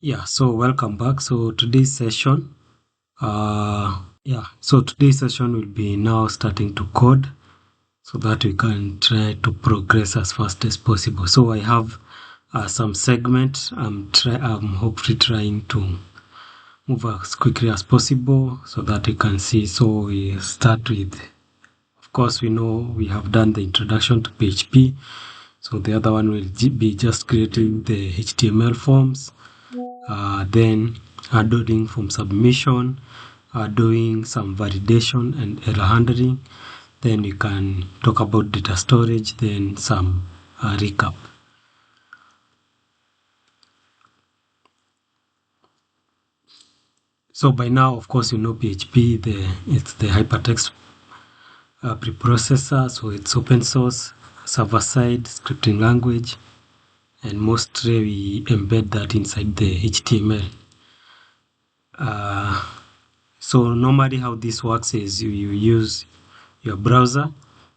Yeah, so welcome back. Today's session will be now starting to code so that we can try to progress as fast as possible. So I have some segments. I'm hopefully trying to move as quickly as possible so that we can see. So we start with, of course, we know we have done the introduction to PHP. So the other one will be just creating the HTML forms. Then doing form submission, doing some validation and error handling. Then you can talk about data storage, then some recap. So by now, of course, you know PHP, it's the hypertext preprocessor, so it's open source, server-side scripting language, and mostly we embed that inside the HTML. So normally how this works is you use your browser,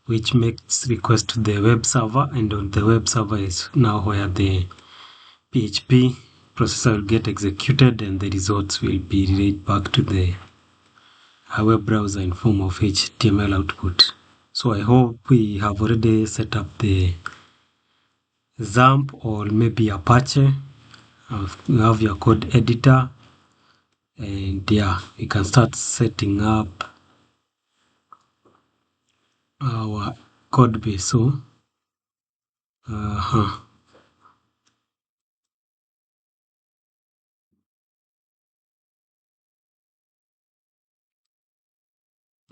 which makes request to the web server, and on the web server is now where the PHP processor will get executed and the results will be relayed back to the web browser in form of HTML output. So I hope we have already set up the XAMPP or maybe Apache. You have your code editor, and yeah, we can start setting up our code base. So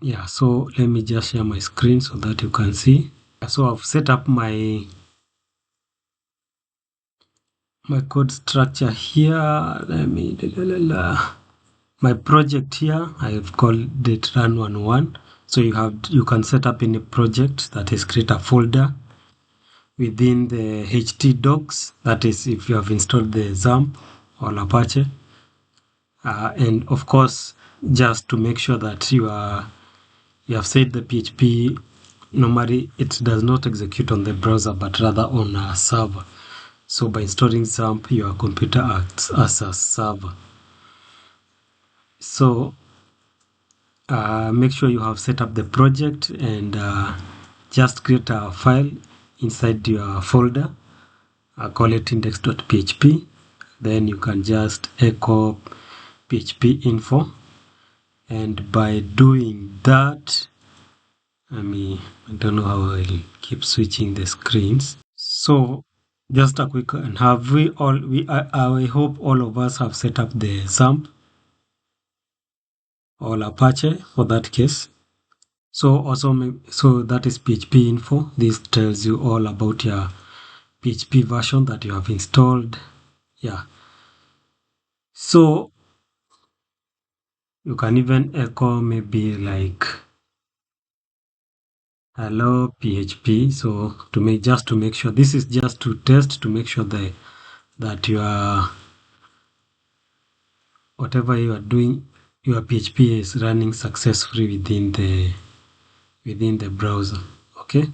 yeah, so let me just share my screen so that you can see. So I've set up my code structure here. Let me my project here. I've called it run11. So you can set up any project, that is create a folder within the htdocs, that is if you have installed the XAMPP or Apache, and of course just to make sure that you have set the PHP. Normally it does not execute on the browser but rather on a server. So by installing XAMPP, your computer acts as a server. So make sure you have set up the project and just create a file inside your folder. Call it index.php. Then you can just echo php info. And by doing that, I don't know how I'll keep switching the screens. So just a quick, and have we all, I hope all of us have set up the XAMPP or Apache for that case. So also, so that is PHP info. This tells you all about your PHP version that you have installed. Yeah. So you can even echo maybe like hello PHP. So to make sure, this is just to test, to make sure that you are, whatever you are doing, your PHP is running successfully within the browser. Okay.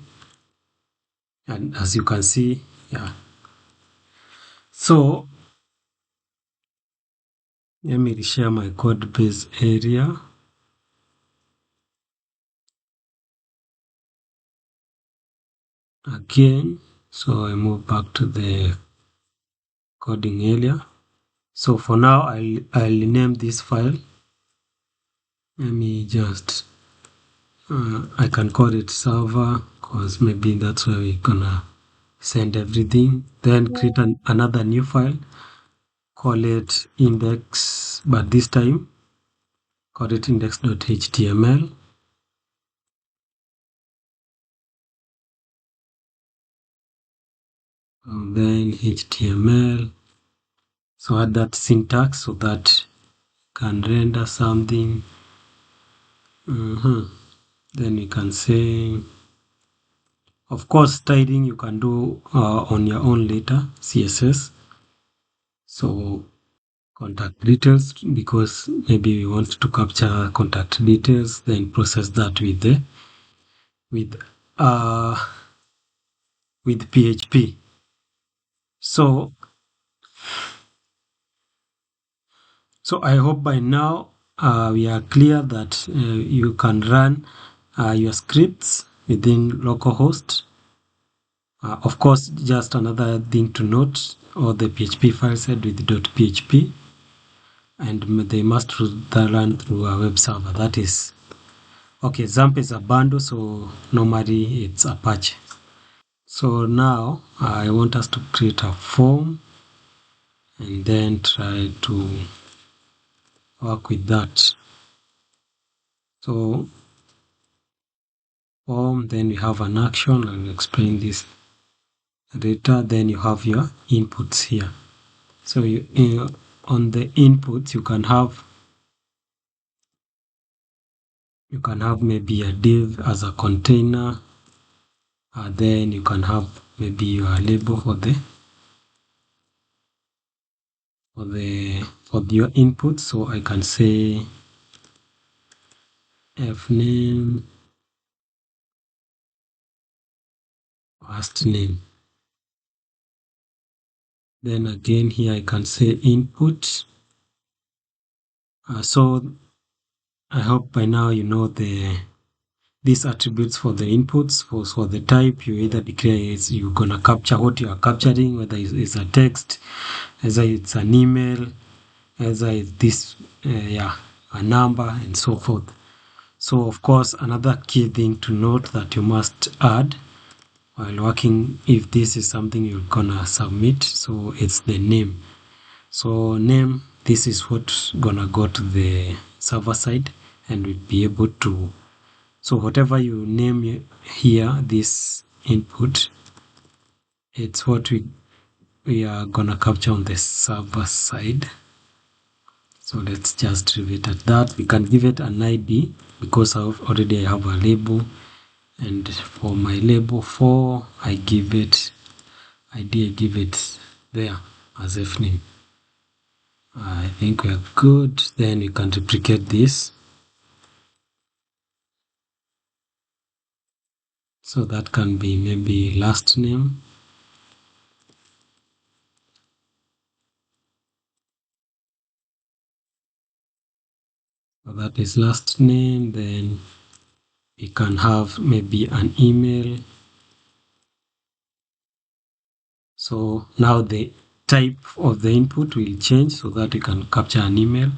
And as you can see, yeah. So let me share my code base area. Again, so I move back to the coding area. So for now, I'll name this file. Let me just, I can call it server because maybe that's where we're gonna send everything. Then create another new file, call it index, but this time call it index.html. And then HTML. So add that syntax so that can render something. Then we can say, of course, styling you can do on your own later, CSS. So contact details, because maybe we want to capture contact details, then process that with PHP. So So I hope by now we are clear that you can run your scripts within localhost. Of course, just another thing to note, all the PHP files said with .php, and they must run through a web server. That is, okay, XAMPP is a bundle, so normally it's Apache. So now I want us to create a form and then try to work with that. So form, then we have an action. I'll explain this later. Then you have your inputs here. So on the inputs you can have maybe a div as a container. Then you can have maybe your label for your input. So I can say fname first name. Then again here I can say input. So I hope by now you know these attributes for the inputs. For the type, you either declare you're gonna capture what you are capturing, whether it's a text, whether it's an email, whether it's this a number, and so forth. So of course, another key thing to note that you must add while working, if this is something you're gonna submit, so it's the name. So name, this is what's gonna go to the server side, and we'll be able to, so whatever you name here, this input, it's what we are gonna capture on the server side. So let's just leave it at that. We can give it an ID because already I have a label, and for my label 4, I give it ID, I give it there as fname. I think we're good. Then you can duplicate this. So that can be maybe last name. So that is last name. Then we can have maybe an email. So now the type of the input will change so that you can capture an email.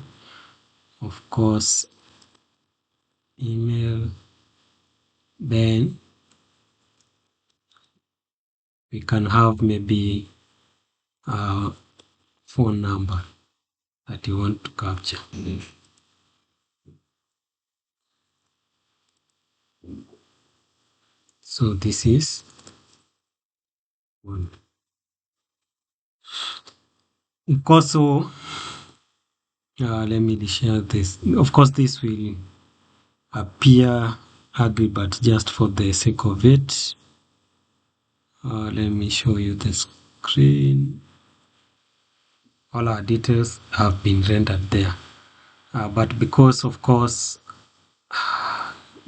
Of course, email. Then we can have maybe a phone number that you want to capture. So this is one. Of course, so let me share this. Of course, this will appear ugly, but just for the sake of it, let me show you the screen. All our details have been rendered there, but because, of course,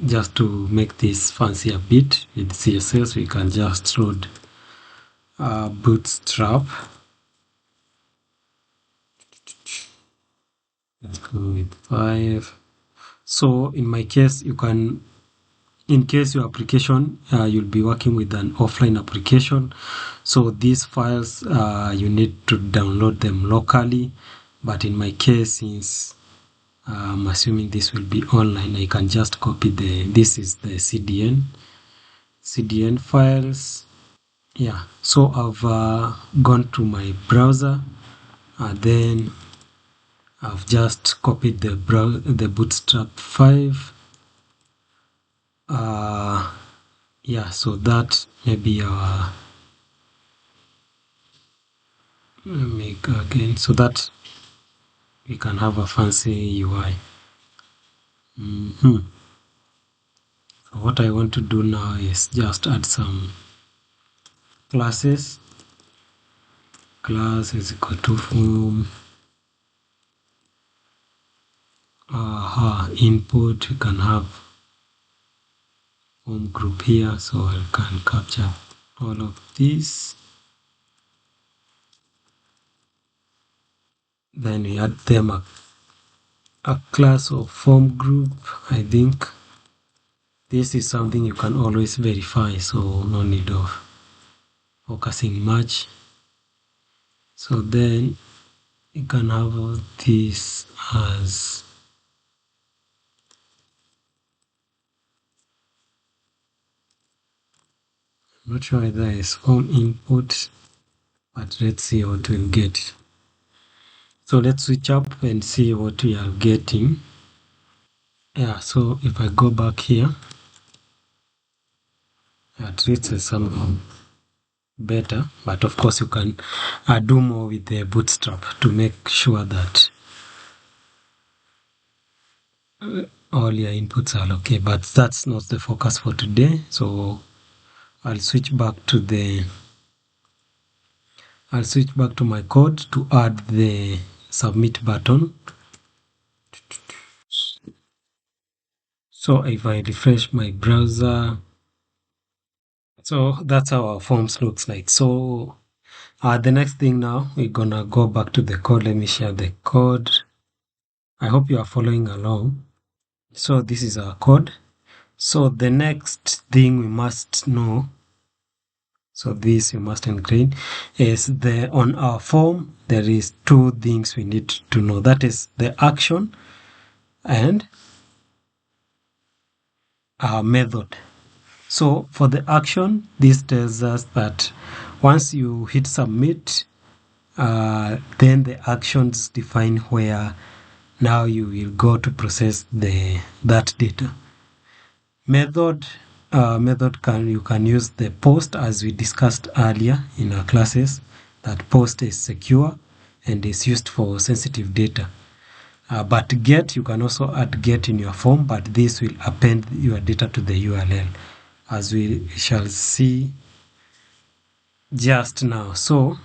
just to make this fancy a bit with CSS, we can just load bootstrap. Let's go with 5. So in my case, you can, in case your application, you'll be working with an offline application. So these files, you need to download them locally. But in my case, since I'm assuming this will be online, I can just copy this is the CDN files. Yeah, so I've gone to my browser, then I've just copied the bootstrap 5. Yeah, so that maybe make again so that we can have a fancy UI. So what I want to do now is just add some classes. Class is equal to form. Input, we can have form group here, so I can capture all of this. Then we add them a class of form group. I think this is something you can always verify, so no need of focusing much. So then you can have this as I'm not sure whether it's form input, but let's see what we'll get. So let's switch up and see what we are getting. Yeah, so if I go back here, at least it's somehow better, but of course you can do more with the bootstrap to make sure that all your inputs are okay, but that's not the focus for today. So I'll switch back to my code to add the submit button. So if I refresh my browser, so that's how our forms looks like. So the next thing now, we're gonna go back to the code. Let me share the code. I hope you are following along. So this is our code. So the next thing we must know, so this you must include, is on our form there is two things we need to know. That is the action and our method. So for the action, this tells us that once you hit submit, then the actions define where now you will go to process that data. Method you can use the post, as we discussed earlier in our classes, that post is secure and is used for sensitive data. But get, you can also add get in your form, but this will append your data to the URL, as we shall see just now. So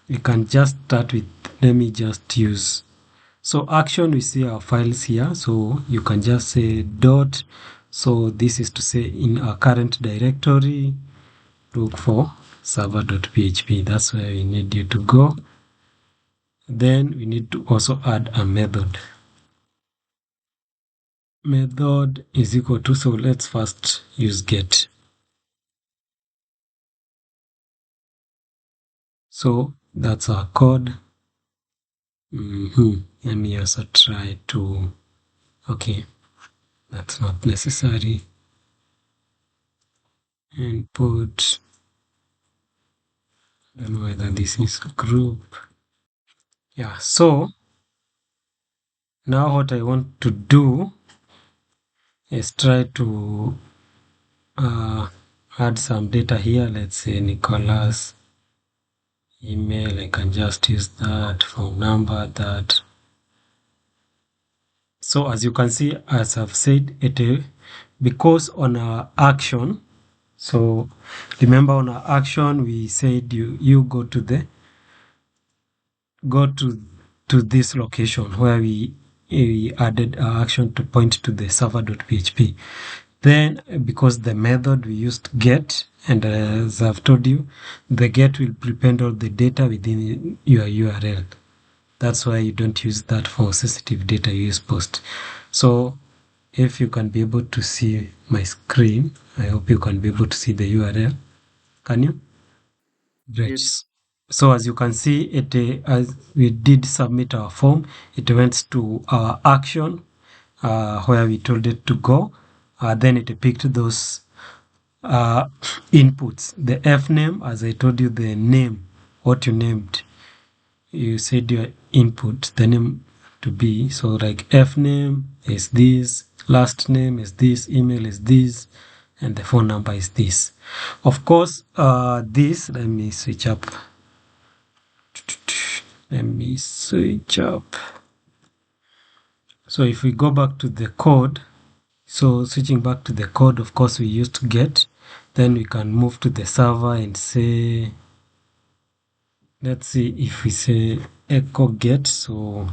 you can just start with, let me just use, so action, we see our files here, so you can just say dot, so this is to say in our current directory look for server.php. That's where we need you to go. Then we need to also add a method. Method is equal to, so let's first use get. So that's our code. Let me also try to, okay, that's not necessary. Input, I don't know whether this is a group. Yeah, so now what I want to do is try to add some data here. Let's say Nicholas email, I can just use that, phone number, that. So as you can see, as I've said, because on our action, so remember on our action we said you go to this location where we added our action to point to the server.php. Then because the method we used get, and as I've told you, the get will prepend all the data within your URL. That's why you don't use that for sensitive data, you use post. So if you can be able to see my screen, I hope you can be able to see the URL. Can you? Great. Yes. So as you can see, as we did submit our form, it went to our action where we told it to go. Then it picked those inputs. The F name, as I told you, the name, what you named. You said your input, the name to be. So like F name is this, last name is this, email is this, and the phone number is this. Of course, this, let me switch up. So if we go back to the code, so switching back to the code, of course we used get, then we can move to the server and say, let's see if we say echo get, so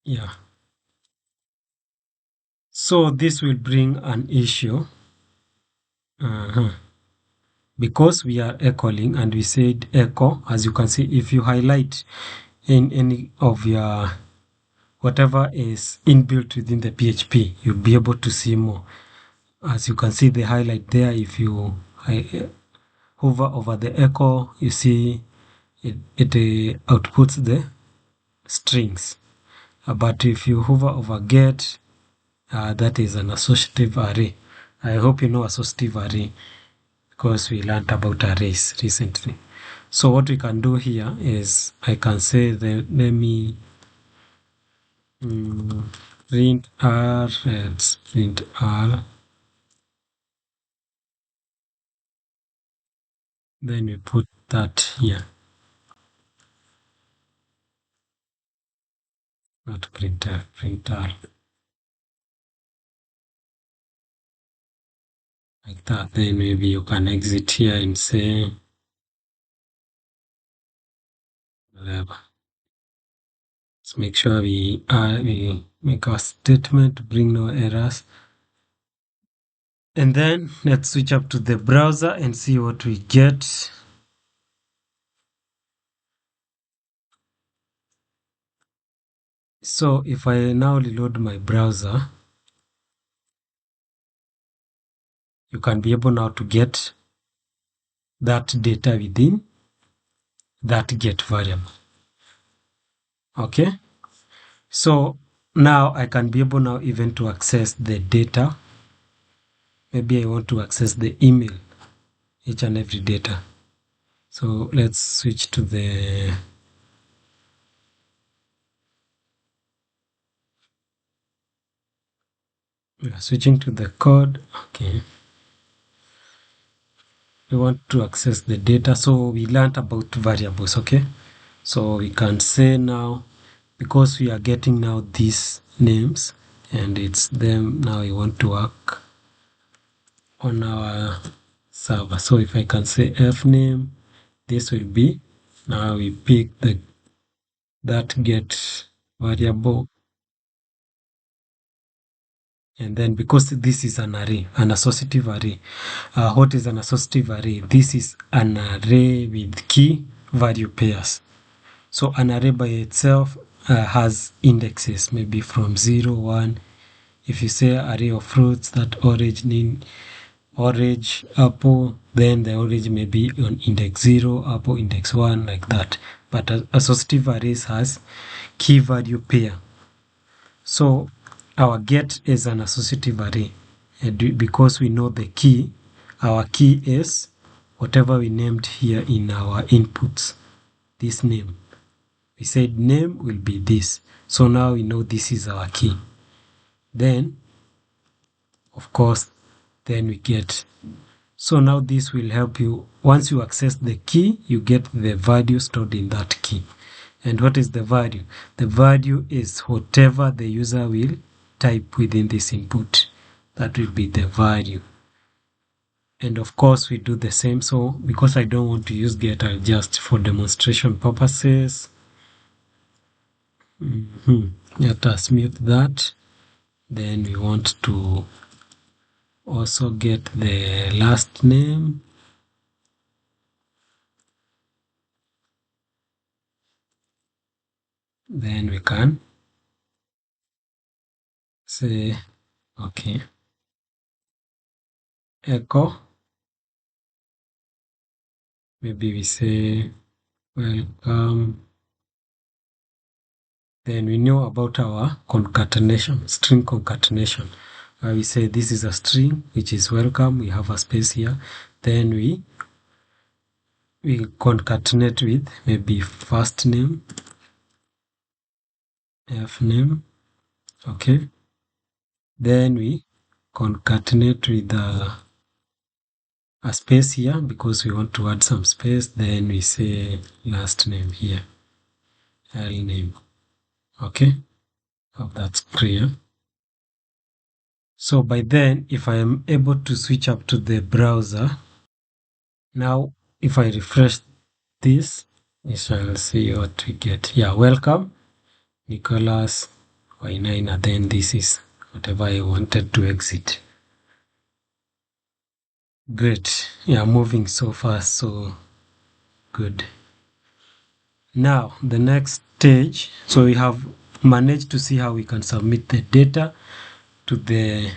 yeah. So this will bring an issue because we are echoing and we said echo, as you can see, if you highlight in any of your whatever is inbuilt within the PHP, you'll be able to see more. As you can see the highlight there, if you hover over the echo, you see it outputs the strings. But if you hover over get, that is an associative array. I hope you know associative array because we learned about arrays recently. So what we can do here is I can say let me print r, let's print r, then we put that here, not printer, print r, like that. Then maybe you can exit here and say whatever. Let's make sure we make our statement, bring no errors. And then let's switch up to the browser and see what we get. So if I now reload my browser, you can be able now to get that data within that get variable. Okay, so now I can be able now even to access the data. Maybe I want to access the email, each and every data. So let's switch to the switching to the code. Okay, we want to access the data. So we learned about variables. Okay, so we can say now, because we are getting now these names and it's them, now we want to work on our server. So if I can say f name, this will be, now we pick that get variable, and then because this is an array, an associative array, what is an associative array? This is an array with key value pairs. So an array by itself has indexes, maybe from 0, 1. If you say array of fruits, that orange, apple, then the orange may be on index 0, apple index 1, like that. But associative arrays has key value pair. So our get is an associative array, and because we know the key, our key is whatever we named here in our inputs, this name. We said name will be this, so now we know this is our key. Then of course then we get, so now this will help you. Once you access the key, you get the value stored in that key. And what is the value? The value is whatever the user will type within this input. That will be the value. And of course we do the same. So because I don't want to use get, I'll just, for demonstration purposes, let us mute that. Then we want to also get the last name. Then we can say, okay, echo. Maybe we say welcome. Then we know about our concatenation, string concatenation. We say this is a string, which is welcome. We have a space here. Then we concatenate with maybe first name, f name, okay. Then we concatenate with a space here because we want to add some space. Then we say last name here, L name, okay. Hope that's clear. So by then, if I am able to switch up to the browser, now if I refresh this, we shall see what we get. Yeah, welcome, Nicholas Y9, then this is whatever I wanted to exit. Great. yeah, moving so fast, so good. Now the next stage, so we have managed to see how we can submit the data to the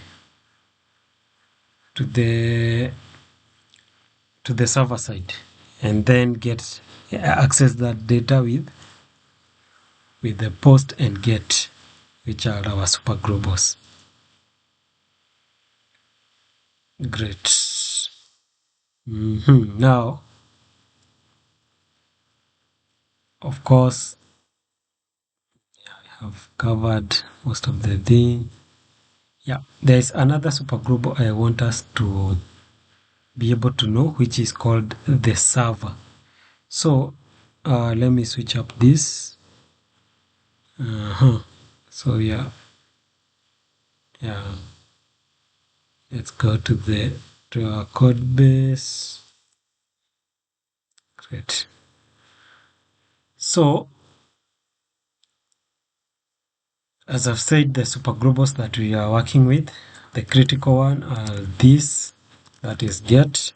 server side, and then get access that data with the post and get, which are our super globals. Great. Now, of course, I have covered most of the thing. Yeah, there is another super global I want us to be able to know, which is called the server. So let me switch up this. So yeah, let's go to our code base. Great. So as I've said, the super globals that we are working with, the critical one are this, that is get.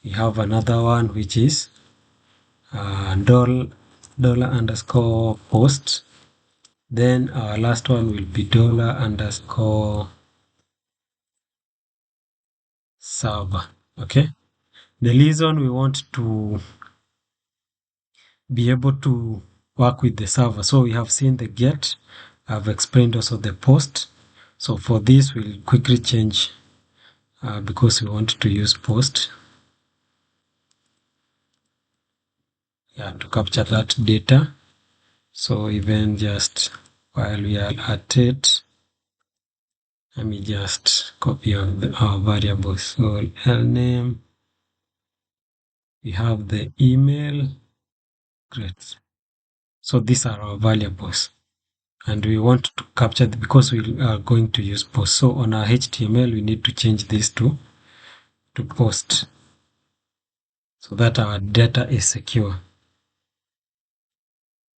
We have another one which is dollar underscore post. Then our last one will be dollar underscore server. Okay. The reason we want to be able to work with the server. So we have seen the get. I've explained also the post. So for this, we'll quickly change because we want to use post. Yeah, to capture that data. So even just while we are at it, let me just copy our variables. So name, we have the email. Great. So these are our variables. And we want to capture because we are going to use post. So on our HTML, we need to change this to post so that our data is secure.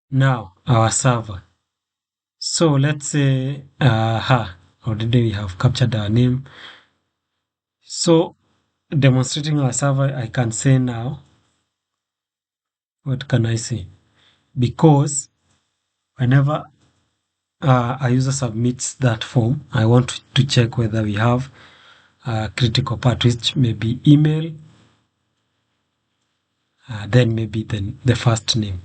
Now, our server. So let's say, already we have captured our name. So demonstrating our server, I can say now, what can I say? Because whenever a user submits that form, I want to check whether we have a critical part, which may be email, then maybe the first name.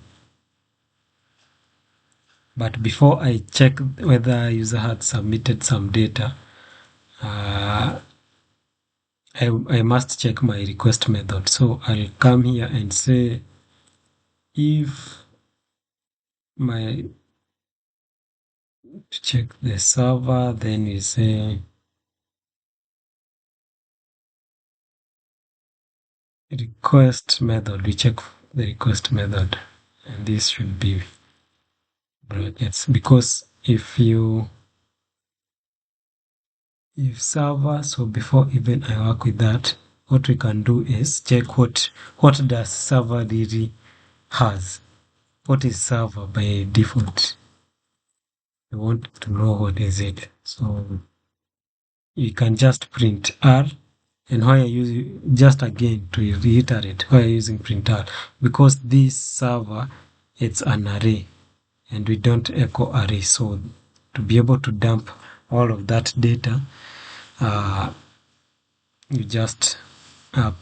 But before I check whether a user had submitted some data, I must check my request method. So I'll come here and say if to check the server, then we say request method. We check the request method, and this should be brackets, because if server, so before even I work with that, what we can do is check what does server really has. What is server by default? We want to know what is it. So you can just print R, and why I use, just again to reiterate, why I'm using print R, because this server, it's an array and we don't echo array. So to be able to dump all of that data, you just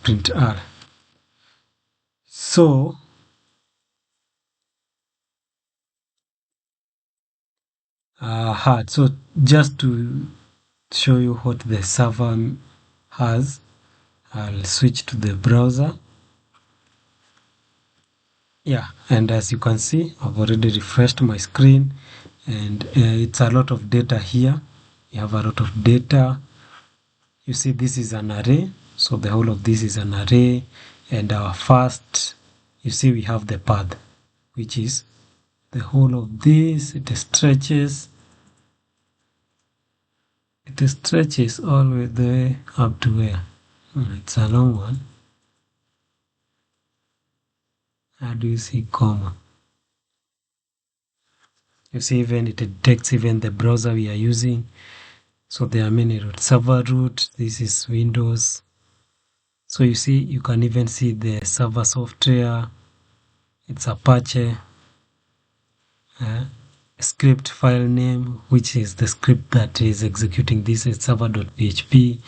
print R. So so just to show you what the server has, I'll switch to the browser. Yeah, and as you can see, I've already refreshed my screen, and it's a lot of data here. You have a lot of data. You see, this is an array, so the whole of this is an array, and our first, you see, we have the path, which is the whole of this. It stretches all the way up to where? It's a long one. How do you see comma? You see, even it detects even the browser we are using. So there are many root. Server root, this is Windows. So you see, you can even see the server software. It's Apache. Script file name, which is the script that is executing this, is server.php.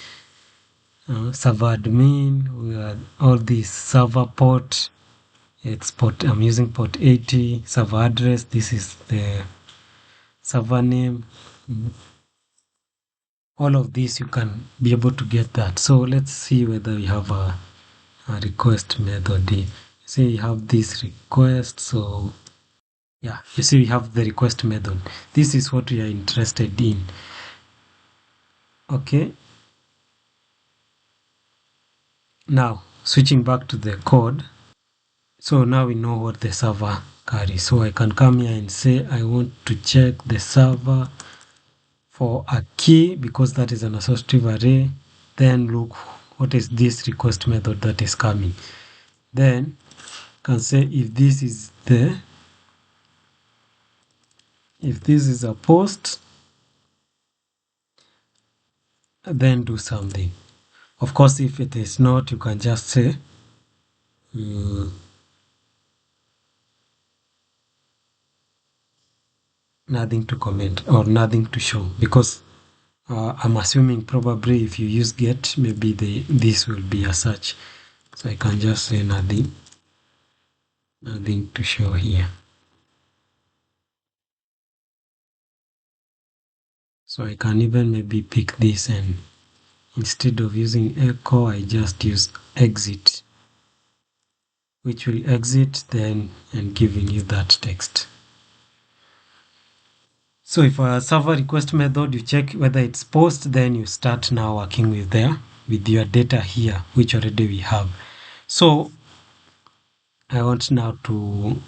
Server admin, we are all these server port. Export, I'm using port 80. Server address, this is the server name. All of this you can be able to get that. So let's see whether we have a request method here. Say you have this request, so yeah, you see we have the request method. This is what we are interested in. Okay. Now, switching back to the code. So now we know what the server carries. So I can come here and say I want to check the server for a key because that is an associative array. Then look what is this request method that is coming. Then can say if this is a post, then do something. Of course, if it is not, you can just say nothing to comment or nothing to show, because I'm assuming probably if you use get, maybe this will be a search. So I can just say nothing to show here. So I can even maybe pick this, and instead of using echo, I just use exit, which will exit then and giving you that text. So if a server request method, you check whether it's post, then you start now working with your data here, which already we have. So I want now to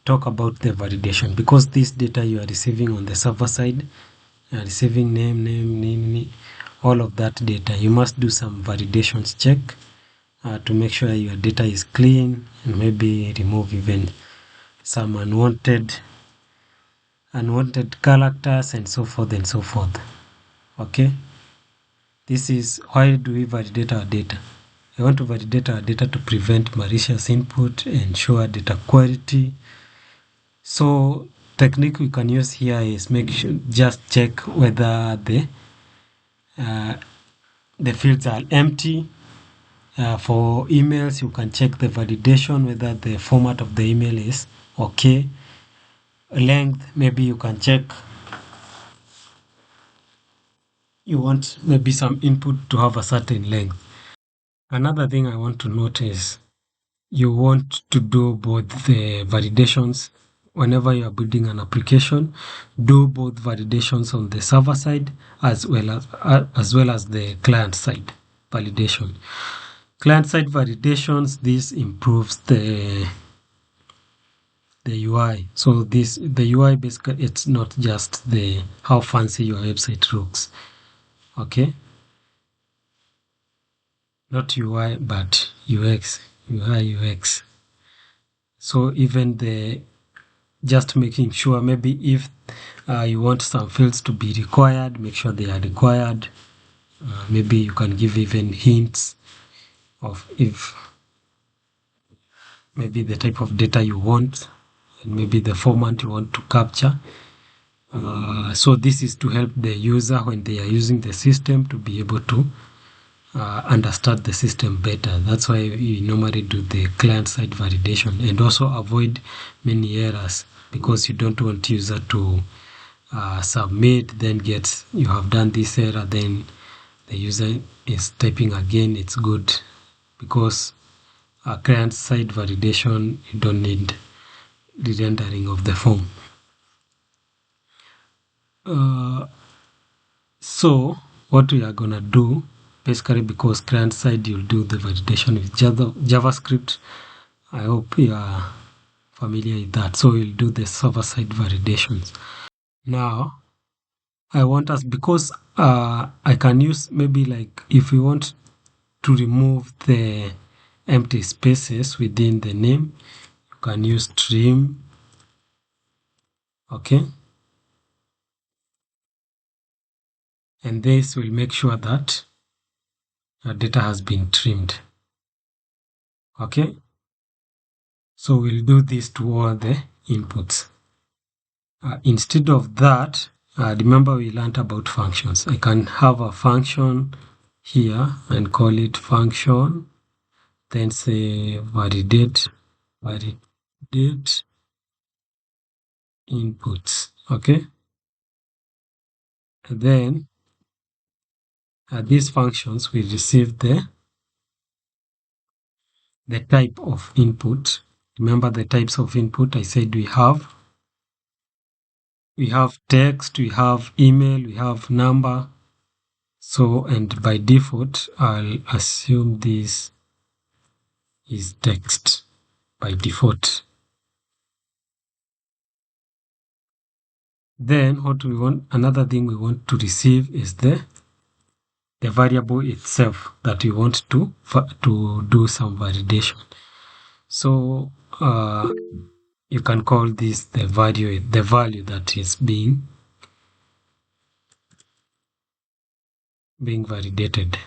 talk about the validation, because this data you are receiving on the server side, you are receiving name, all of that data. You must do some validations check to make sure your data is clean, and maybe remove even some unwanted characters and so forth and so forth. Okay, this is why do we validate our data. I want to validate our data to prevent malicious input, ensure data quality. So technique we can use here is just check whether the fields are empty. For emails, you can check the validation whether the format of the email is okay. Length, maybe you can check. You want maybe some input to have a certain length. Another thing I want to note is you want to do both the validations. Whenever you are building an application, do both validations on the server side as well as the client side validation. Client side validations, this improves the UI. So the UI basically, it's not just how fancy your website looks. Okay, not UI but UX, UI UX. So even just making sure, maybe if you want some fields to be required, make sure they are required. Maybe you can give even hints of if maybe the type of data you want, and maybe the format you want to capture. So this is to help the user when they are using the system to be able to understand the system better. That's why we normally do the client-side validation, and also avoid many errors, because you don't want user to submit, then you have done this error, then the user is typing again. It's good, because client-side validation, you don't need the rendering of the form. So what we are gonna do, basically, because client side you'll do the validation with JavaScript. I hope you are familiar with that. So we'll do the server side validations. Now I want us, because I can use, maybe like if we want to remove the empty spaces within the name, you can use trim. Okay, and this will make sure that your data has been trimmed. Okay, so we'll do this to all the inputs. Instead of that, remember we learned about functions. I can have a function here and call it function, then say validate inputs. Okay, and then these functions will receive the type of input. Remember the types of input I said we have text, we have email, we have number. So, and by default, I'll assume this is text by default. Then what we want, another thing we want to receive is the variable itself that we want to do some validation. So you can call this the value that is being validated.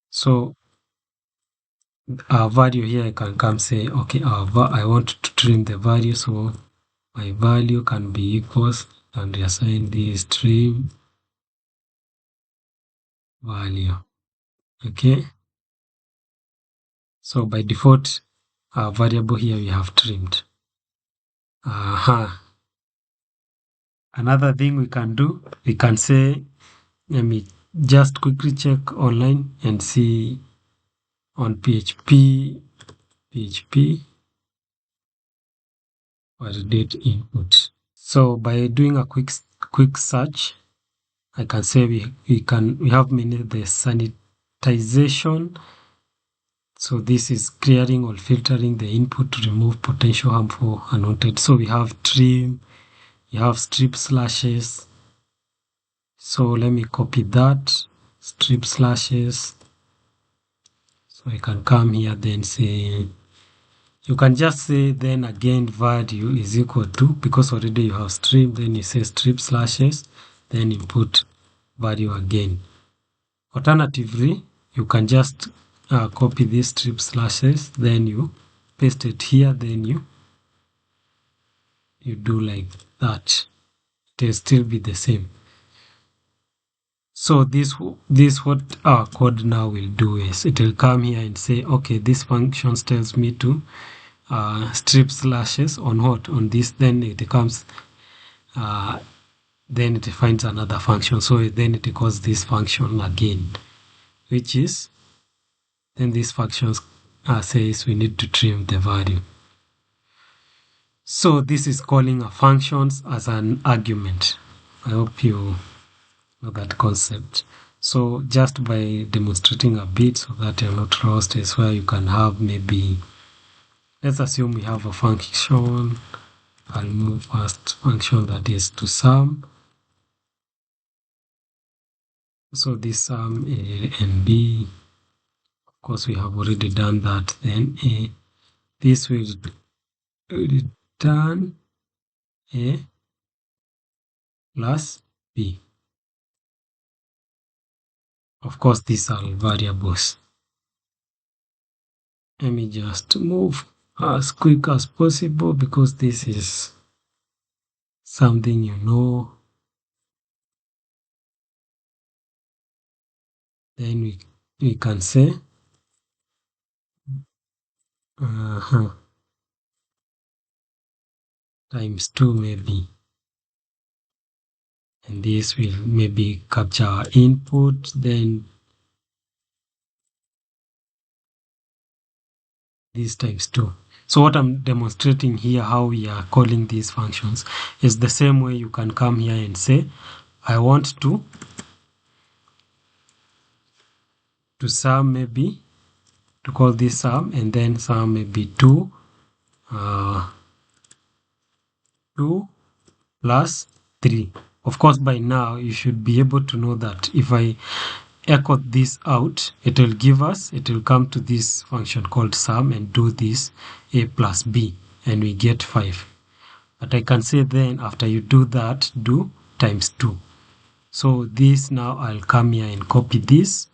So our value here, I can come say, okay, I want to trim the value, so my value can be equals and reassign this trim value. Okay, so by default our variable here we have trimmed. Another thing we can do, we can say, let me just quickly check online and see on PHP validate input. So by doing a quick search, I can say we have many the sanitization. So this is clearing or filtering the input to remove potential harmful unwanted. So we have trim, we have strip slashes. So let me copy that, strip slashes. So I can come here then say, you can just say then again value is equal to, because already you have strip, then you say strip slashes, then input value again. Alternatively, you can just copy these strip slashes, then you paste it here, then you do like that. It will still be the same. So this what our code now will do is it will come here and say, okay, this function tells me to strip slashes on what, on this, then it comes then it finds another function, so then it calls this function again, which is then this function says we need to trim the value. So this is calling a functions as an argument. I hope you know that concept. So just by demonstrating a bit so that you're not lost, is where you can have maybe, let's assume we have a function. I'll move first function that is to sum. So this sum A and B, of course we have already done that. Then this will return A plus B. Of course these are variables. Let me just move as quick as possible because this is something you know. Then we can say times 2 maybe, and this will maybe capture our input, then this times 2. So what I'm demonstrating here, how we are calling these functions, is the same way you can come here and say, I want to sum, maybe to call this sum, and then sum maybe 2 plus 3. Of course, by now you should be able to know that if I echo this out, it will come to this function called sum and do this A plus B, and we get 5. But I can say then after you do that, do times 2. So this, now I'll come here and copy this.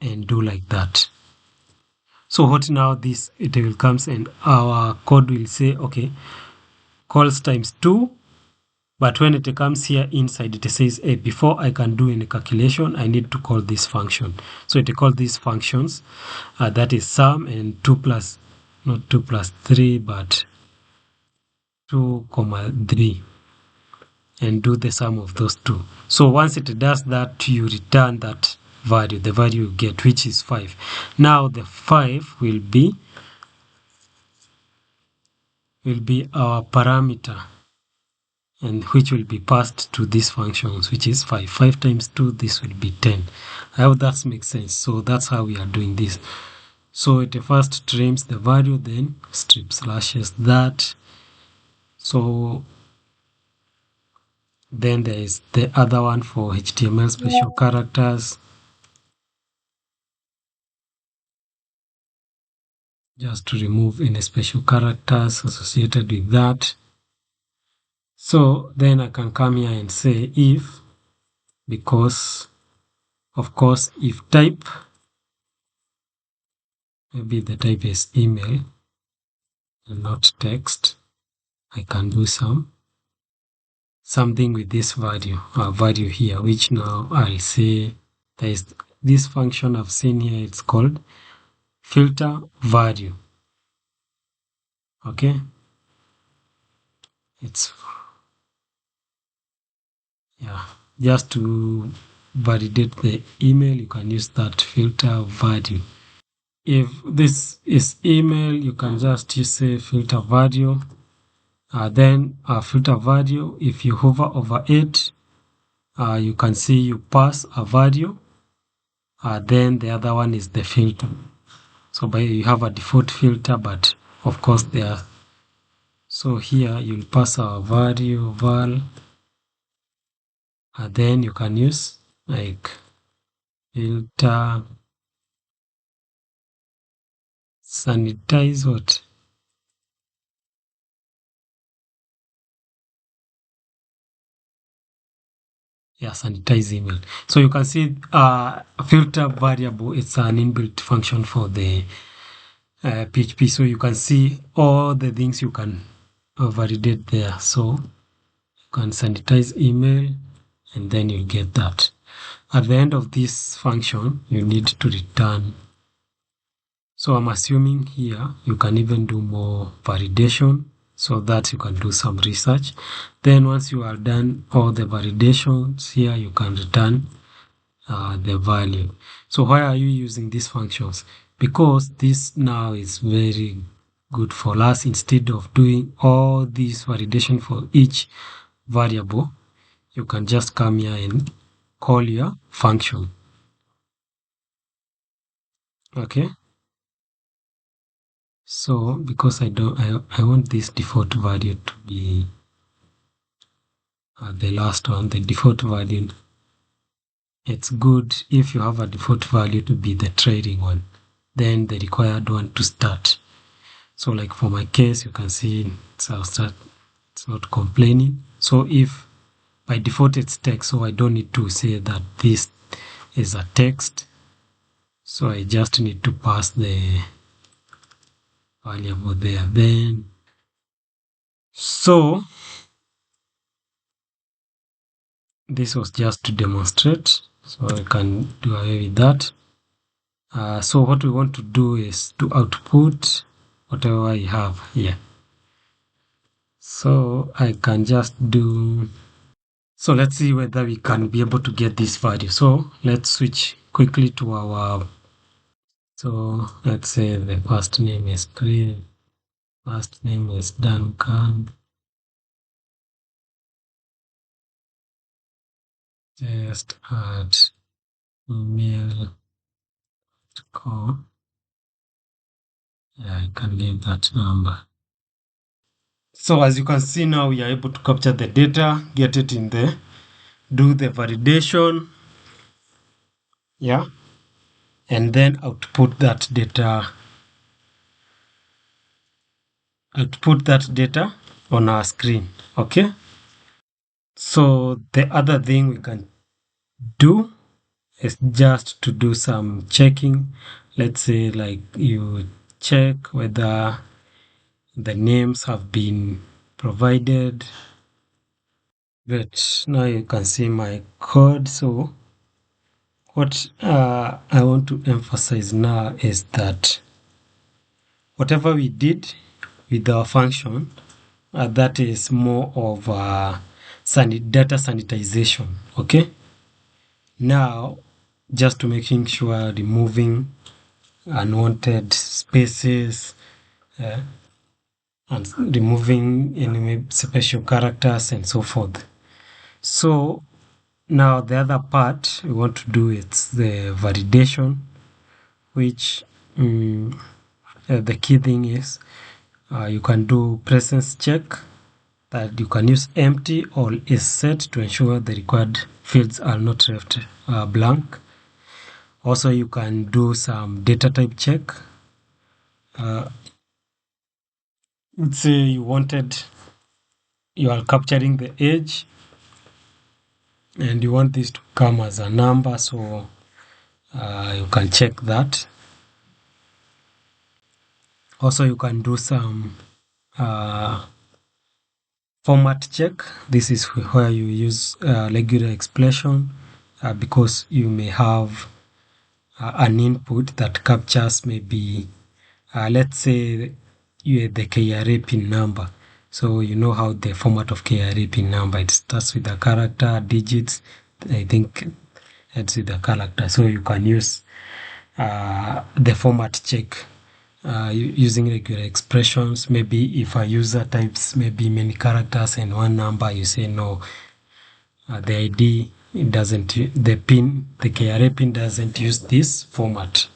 and do like that. So what now, this it will comes and our code will say, okay, calls times 2, but when it comes here inside, it says, hey, before I can do any calculation, I need to call this function. So it calls these functions, that is sum and 2 plus, not 2 plus 3, but 2 comma 3, and do the sum of those two. So once it does that, you return that value, the value you get, which is 5. Now the 5 will be our parameter, and which will be passed to these functions, which is 5. 5 times 2, this will be 10. I hope that makes sense. So that's how we are doing this. So it first trims the value, then strip slashes that. So then there is the other one for HTML special characters, just to remove any special characters associated with that. So then I can come here and say if, because of course if type, maybe the type is email and not text, I can do something with this value here, which now I'll say there is this function I've seen here, it's called filter value. Okay, it's just to validate the email, you can use that filter value. If this is email, you can just say filter value. Then filter value, if you hover over it, you can see you pass a value. Then the other one is the filter. So you have a default filter, but of course there. So here you'll pass a value val. Then you can use like filter sanitize what? Sanitize email. So you can see filter variable, it's an inbuilt function for the PHP. So you can see all the things you can validate there. So you can sanitize email and then you'll get that. At the end of this function, you need to return. So I'm assuming here you can even do more validation so that you can do some research. Then once you are done all the validations here, you can return the value. So why are you using these functions? Because this now is very good for us. Instead of doing all this validation for each variable, you can just come here and call your function. Okay. So because I want this default value to be the last one, the default value. It's good if you have a default value to be the trailing one, then the required one to start. So like for my case, you can see it's not complaining. So if by default it's text, so I don't need to say that this is a text. So I just need to pass the variable there. Then so this was just to demonstrate, so I can do away with that. So what we want to do is to output whatever I have here. So I can just do, so let's see whether we can be able to get this value. So let's switch quickly to our, so let's say the first name is Chris, last name is Duncan. Just add email.com. I can leave that number. So as you can see now, we are able to capture the data, get it in there, do the validation, and then output that data on our screen. Okay. So the other thing we can do is just to do some checking. Let's say like you check whether the names have been provided. But now you can see my code. So what I want to emphasize now is that whatever we did with our function, that is more of data sanitization. Okay. Now, just to making sure removing unwanted spaces and removing any special characters and so forth. So now the other part we want to do is the validation, which the key thing is you can do presence check, that you can use empty or is set to ensure the required fields are not left blank. Also, you can do some data type check. Let's say you are capturing the age and you want this to come as a number, so you can check that. Also, you can do some format check. This is where you use regular expression because you may have an input that captures maybe, let's say, the KRA PIN number. So you know how the format of KRA PIN number, it starts with a character, digits, I think it's with a character. So you can use the format check using regular expressions. Maybe if a user types maybe many characters and one number, you say no, the ID it doesn't, the KRA pin doesn't use this format.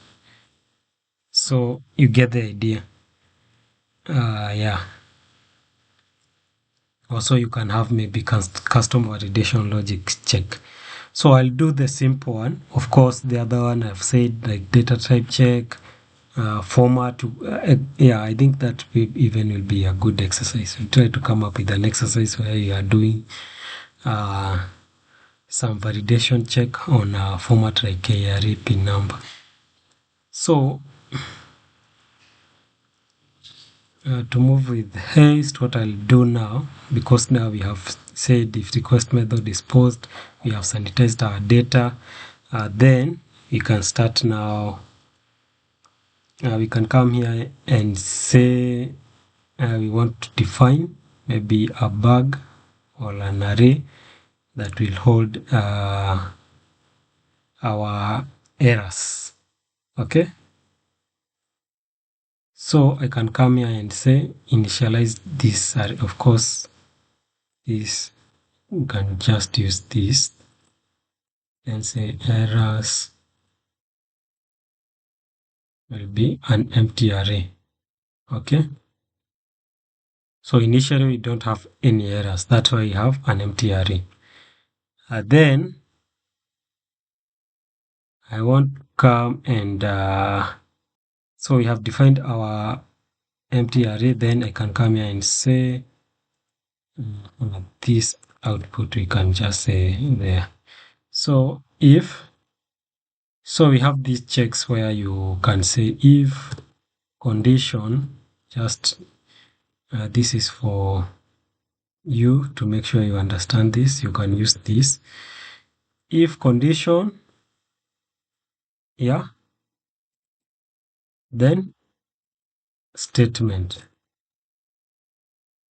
So you get the idea. Yeah. Also, you can have maybe custom validation logic check. So I'll do the simple one. Of course, the other one I've said, like data type check, format. Yeah, I think that even will be a good exercise. We try to come up with an exercise where you are doing some validation check on a format like KRA PIN number. So to move with haste, what I'll do now, because now we have said if request method is paused, we have sanitized our data, then we can start now. We can come here and say we want to define maybe a bag or an array that will hold our errors. Okay. So I can come here and say initialize this array. Of course, this you can just use this and say errors will be an empty array. Okay. So initially we don't have any errors. That's why we have an empty array. Then I want to come and so we have defined our empty array. Then I can come here and say this output we can just say there. So we have these checks where you can say if condition, just this is for you to make sure you understand this. You can use this. If condition, yeah, then statement.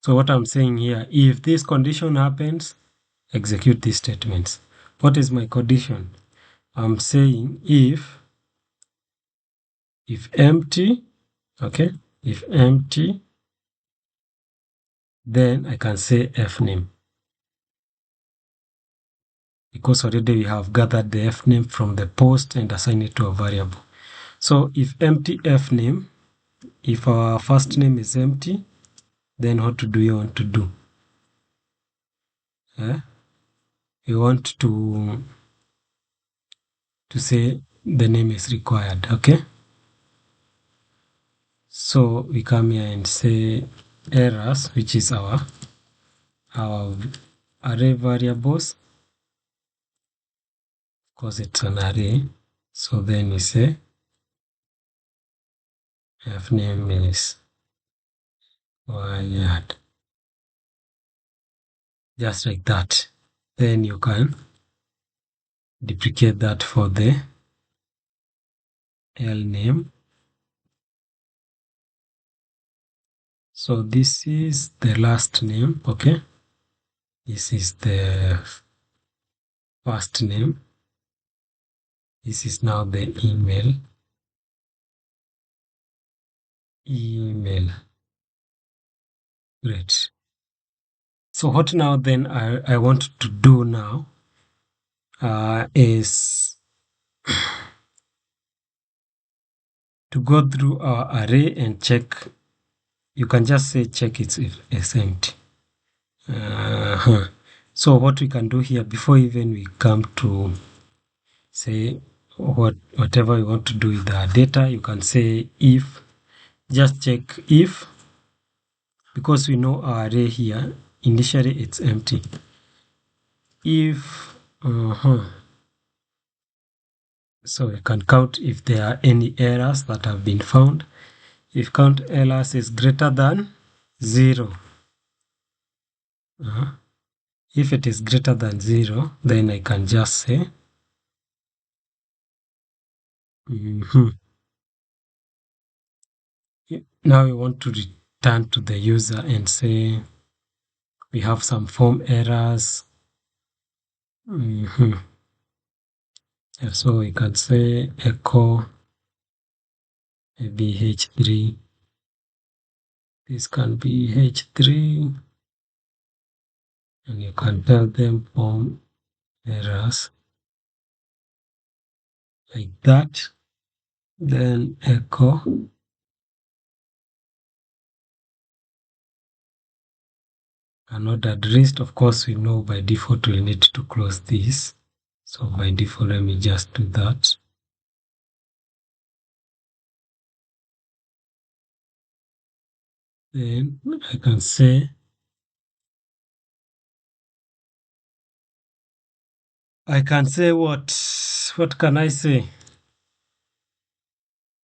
So what I'm saying here, if this condition happens, execute these statements. What is my condition? I'm saying if empty, okay, if empty, then I can say fname, because already we have gathered the fname from the post and assigned it to a variable. So if empty fname, if our first name is empty, then what do you want to do? You want to say the name is required, okay? So we come here and say errors, which is our array variables. Of because it's an array. So then we say f name is wired, just like that. Then you can duplicate that for the L name. So this is the last name, okay? This is the first name. This is now the email. Great. So what now then I want to do now is to go through our array and check. You can just say check it's empty. So what we can do here, before even we come to say whatever we want to do with our data, you can say if, just check if, because we know our array here, initially it's empty. If, so we can count if there are any errors that have been found. If count errors is greater than 0, if it is greater than 0, then I can just say now we want to return to the user and say we have some form errors. So we can say echo maybe h3. This can be h3, and you can tell them form errors like that. Then echo an address. Of course, we know by default we need to close this. So by default, let me just do that. Then I can say what can I say?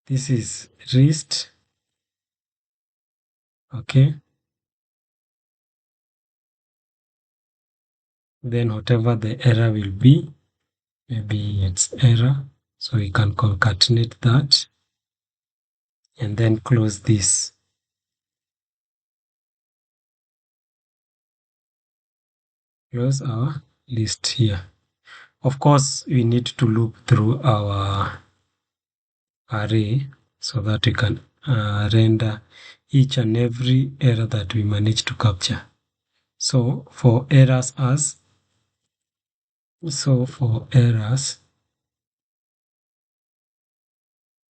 This is wrist. Okay. Then whatever the error will be, maybe it's error. So we can concatenate that and then close this. Close our list here. Of course, we need to loop through our array so that we can render each and every error that we manage to capture. So for errors as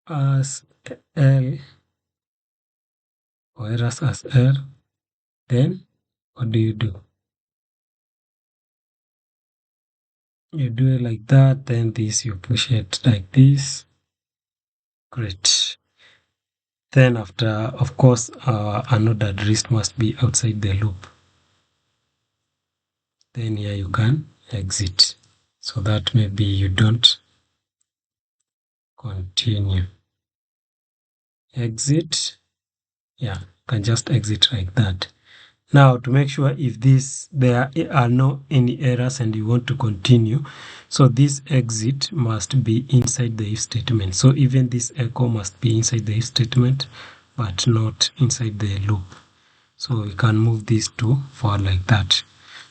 L or errors as L, then what do? You do it like that, then this you push it like this. Great. Then after, of course, another address must be outside the loop. Then here you can exit so that maybe you don't continue. Exit. Yeah, you can just exit like that. Now to make sure if there are no any errors and you want to continue, so this exit must be inside the if statement. So even this echo must be inside the if statement, but not inside the loop. So we can move this to forward like that.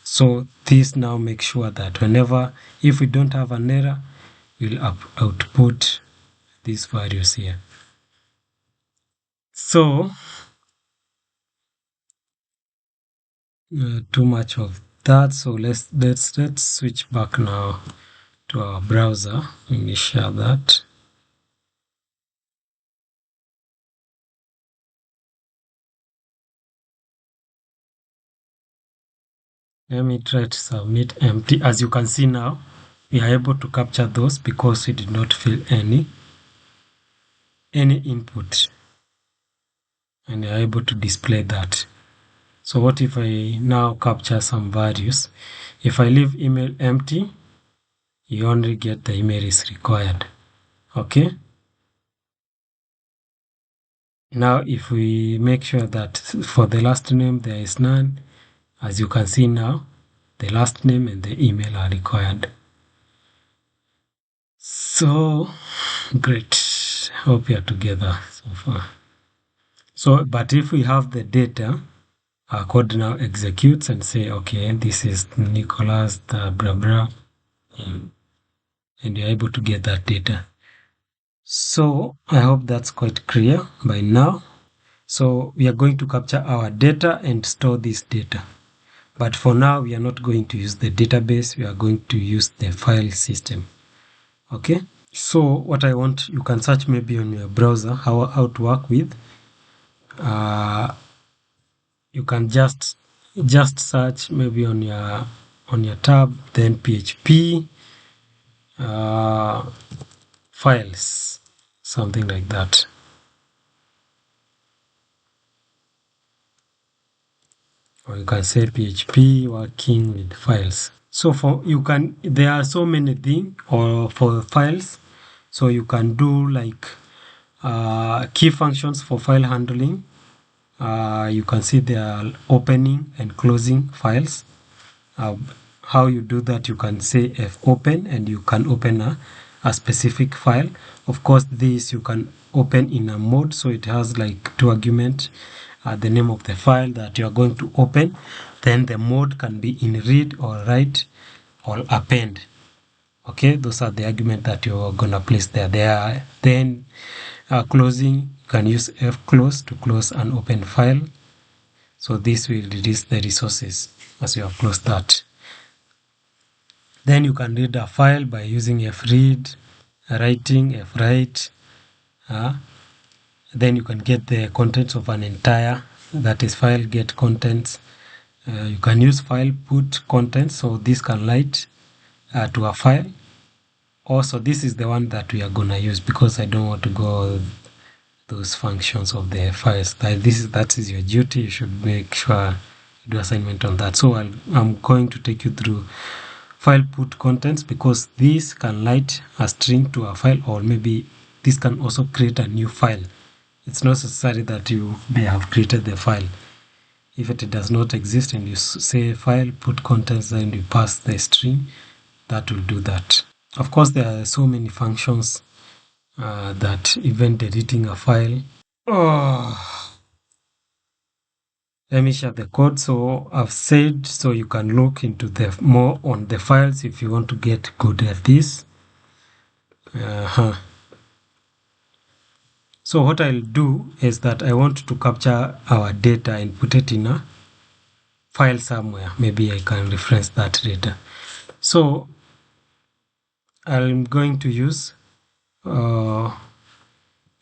So this now makes sure that whenever, if we don't have an error, we'll output these values here. So too much of that. So let's switch back now to our browser. Let me share that. Let me try to submit empty. As you can see now, we are able to capture those because we did not fill any input, and we are able to display that. So what if I now capture some values? If I leave email empty, you only get the email is required. Okay. Now, if we make sure that for the last name there is none, as you can see now, the last name and the email are required. So, great. Hope you are together so far. So, but if we have the data, our code now executes and say, okay, this is Nicholas, the blah blah, and you're able to get that data. So, I hope that's quite clear by now. So, we are going to capture our data and store this data. But for now, we are not going to use the database. We are going to use the file system. Okay. So what I want, you can search maybe on your browser how to work with. You can just search maybe on your tab, then PHP files, something like that. Or you can say PHP working with files. So there are so many things or for files. So you can do like key functions for file handling. You can see there are opening and closing files. How you do that, you can say fopen and you can open a specific file. Of course, this you can open in a mode, so it has like two arguments, the name of the file that you are going to open, then the mode can be in read or write or append. Okay, those are the arguments that you're gonna place there. Then closing, you can use fclose to close an open file. So this will reduce the resources as you have closed that. Then you can read a file by using fread, writing fwrite. Then you can get the contents of an entire, that is file get contents. You can use file put contents, so this can write to a file. Also, this is the one that we are gonna use because I don't want to go those functions of the files. That is your duty. You should make sure you do assignment on that. So I'm going to take you through file put contents because this can write a string to a file, or maybe this can also create a new file. It's not necessary that you may have created the file. If it does not exist and you say file put contents, then you pass the string, that will do that. Of course, there are so many functions that even deleting a file. Let me share the code. So I've said, so you can look into the more on the files if you want to get good at this. So what I'll do is that I want to capture our data and put it in a file somewhere. Maybe I can reference that data. So I'm going to use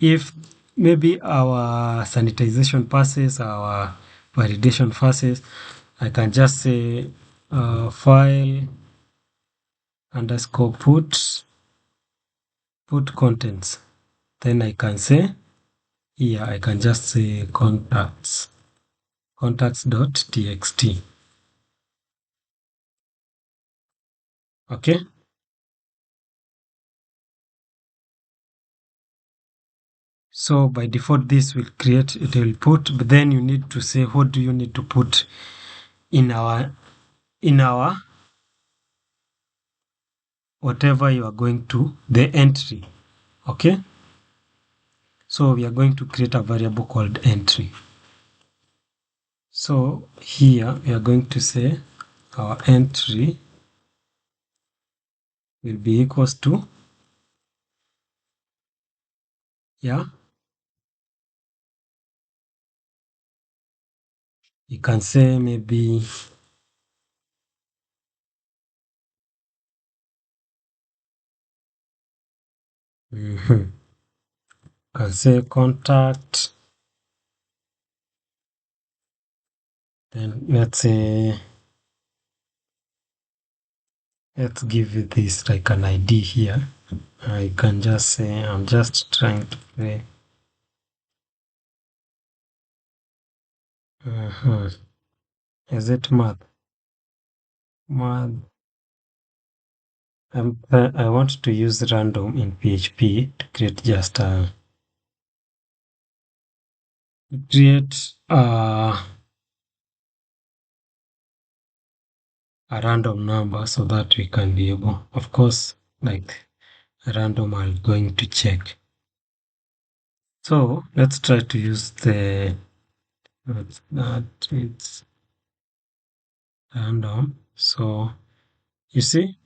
if maybe our sanitization passes, our validation passes, I can just say file underscore put contents. Then I can say here, I can just say contacts.txt. Okay. So by default, this will create, it will put, but then you need to say, what do you need to put in our whatever you are going to, the entry. Okay. So we are going to create a variable called entry. So here we are going to say our entry will be equals to, yeah, you can say maybe can say contact, then let's give it this like an ID here. I can just say I'm just trying to play. Is it math? I want to use random in PHP to create just a random number so that we can be able, of course, like random I'm going to check. So let's try to use the it's random. So you see